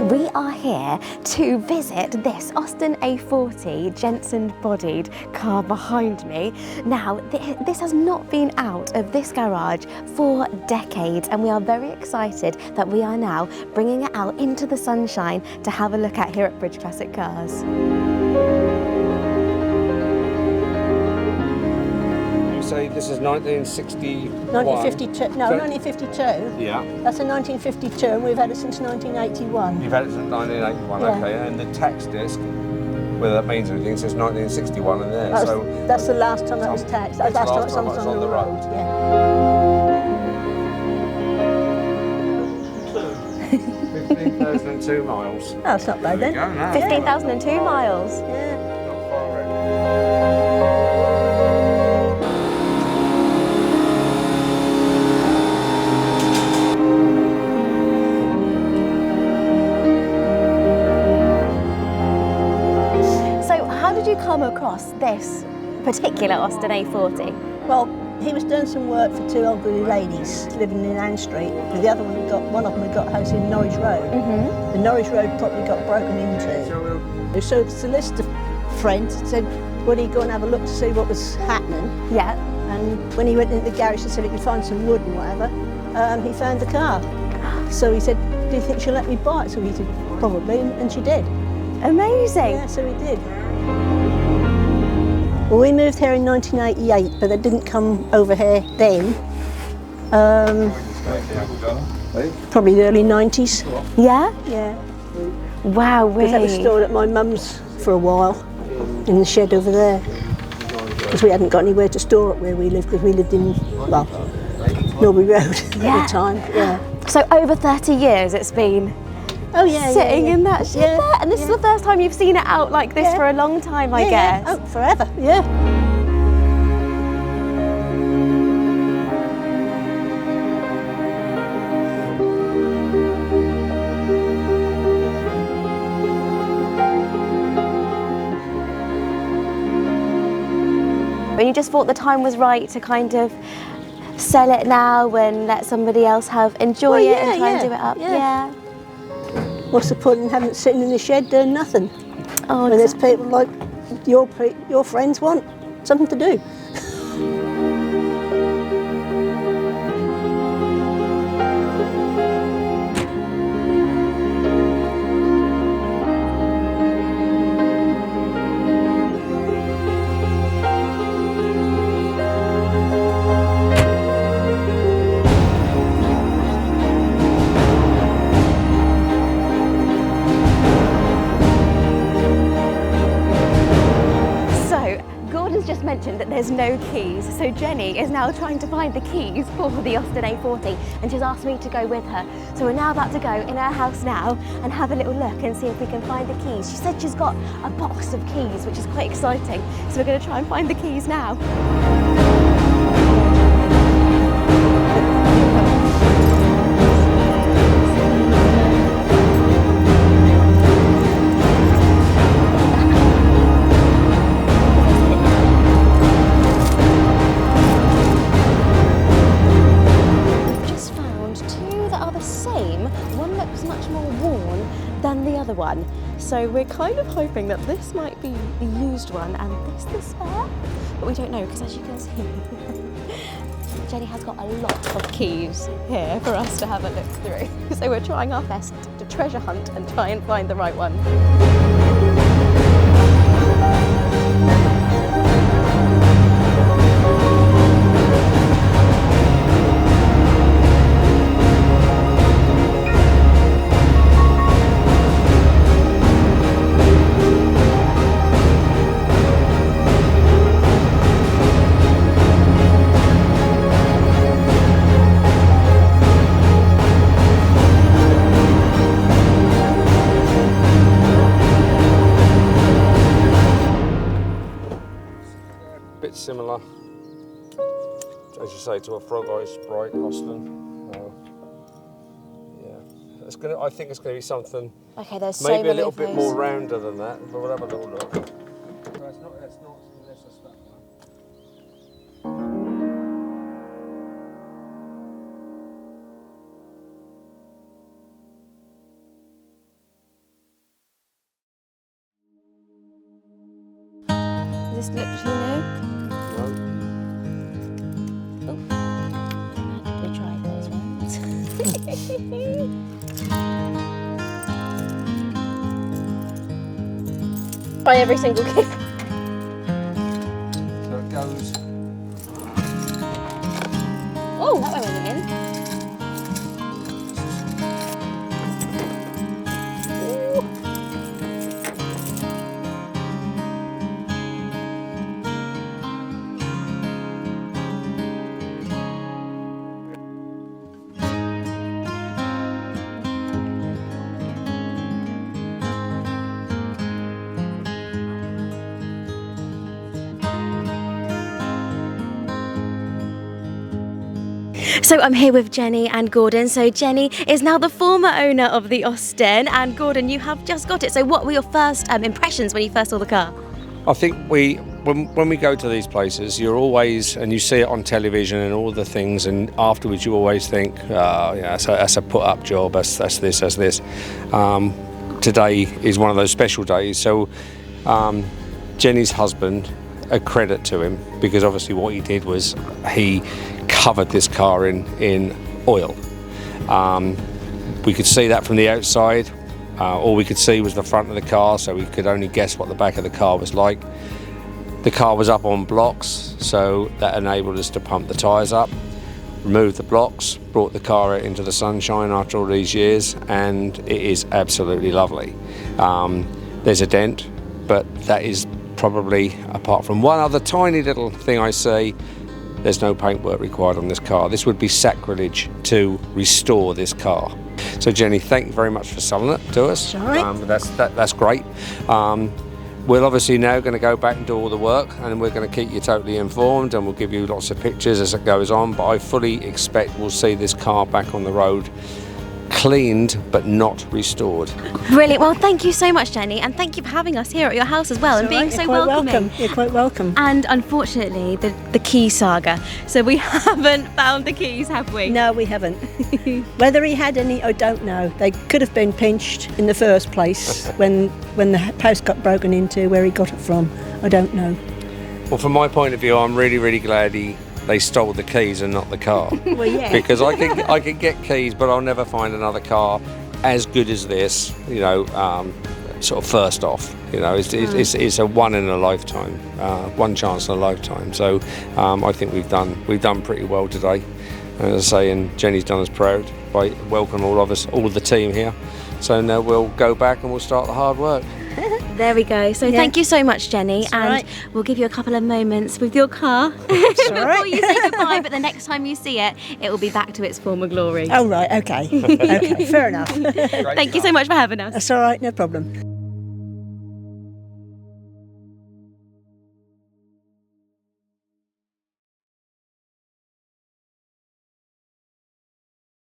we are here to visit this Austin A40 Jensen bodied car behind me. Now, this has not been out of this garage for decades, and we are very excited that we are now bringing it out into the sunshine to have a look at here at Bridge Classic Cars. Say this is 1961. 1952. No, 1952. Yeah. That's a 1952, and we've had it since 1981. You've had it since 1981, Yeah. okay. And the tax disc, whether that means anything, says 1961 in there. That's the last time that was taxed. That's the last time it was on the road. Yeah. 15,002 miles. Oh, it's not bad then. 15,002 miles. Yeah. Not far in. Come across this particular Austin A40? Well, he was doing some work for two elderly ladies living in Ann Street. The other one of them had got a house in Norwich Road. Mm-hmm. The Norwich Road property got broken into. So the solicitor friend said, would he go and have a look to see what was happening? Yeah. And when he went into the garage and said he could find some wood and whatever, he found the car. So he said, do you think she'll let me buy it? So he said, probably, and she did. Amazing. Yeah, so he did. Well, we moved here in 1988, but they didn't come over here then. Probably the early 90s. Yeah? Yeah. Wow, Because that was stored at my mum's for a while, in the shed over there. Because we hadn't got anywhere to store it where we lived, because we lived in, well, Norbury Road at the time. Yeah. So over 30 years it's been sitting in that shed there, and this is the first time you've seen it out like this for a long time, I guess. Oh, forever, yeah. But you just thought the time was right to kind of sell it now and let somebody else enjoy it and try and do it up. Yeah. What's the point in having it sitting in the shed doing nothing? Oh, when there's people like your friends want something to do. mentioned that there's no keys, so Jenny is now trying to find the keys for the Austin A40, and she's asked me to go with her. So we're now about to go in her house now and have a little look and see if we can find the keys. She said she's got a box of keys, which is quite exciting, so we're going to try and find the keys now. One. So we're kind of hoping that this might be the used one and this the spare, but we don't know because, as you can see, Jenny has got a lot of keys here for us to have a look through. So we're trying our best to treasure hunt and try and find the right one. Similar, as you say, to a Frog Eye Sprite Austin. Yeah, it's gonna. I think it's going to be something. Okay, there's so maybe many a little of bit those. more rounder than that, but we'll have a little look. That's not. That's not. That's a stuff one. this looks new? Oh, we tried those ones. By every single key. So it goes. Oh, that went in. So I'm here with Jenny and Gordon. So Jenny is now the former owner of the Austin, and Gordon, you have just got it. So what were your first impressions when you first saw the car? I think when we go to these places, you're always, and you see it on television and all the things, and afterwards you always think, yeah, that's a put-up job, that's this. Today is one of those special days. So Jenny's husband, a credit to him, because obviously what he did was he covered this car in oil. We could see that from the outside. All we could see was the front of the car, so we could only guess what the back of the car was like. The car was up on blocks, so that enabled us to pump the tyres up, remove the blocks, brought the car out into the sunshine after all these years, and it is absolutely lovely. There's a dent, but that is probably, apart from one other tiny little thing I say, there's no paintwork required on this car. This would be sacrilege to restore this car. So Jenny, thank you very much for selling it to us. Sorry. That's great. We're obviously now going to go back and do all the work, and we're going to keep you totally informed, and we'll give you lots of pictures as it goes on, but I fully expect we'll see this car back on the road, cleaned but not restored. Brilliant. Well, thank you so much, Jenny, and thank you for having us here at your house as well, and being so welcoming. You're quite welcome. And unfortunately, the key saga. So we haven't found the keys, have we? No, we haven't. Whether he had any, I don't know. They could have been pinched in the first place when the house got broken into, where he got it from. I don't know. Well, from my point of view, I'm really, really glad they stole the keys and not the car. Well, yeah. Because I could get keys, but I'll never find another car as good as this, you know, sort of first off. You know, it's a one in a lifetime, one chance in a lifetime. So I think we've done pretty well today. And as I say, and Jenny's done us proud by welcoming all of the team here. So now we'll go back and we'll start the hard work. There we go. So thank you so much, Jenny, and we'll give you a couple of moments with your car before you say goodbye, but the next time you see it, it will be back to its former glory. Oh, right, okay. Okay, fair enough. Thank you so much for having us. That's all right, no problem.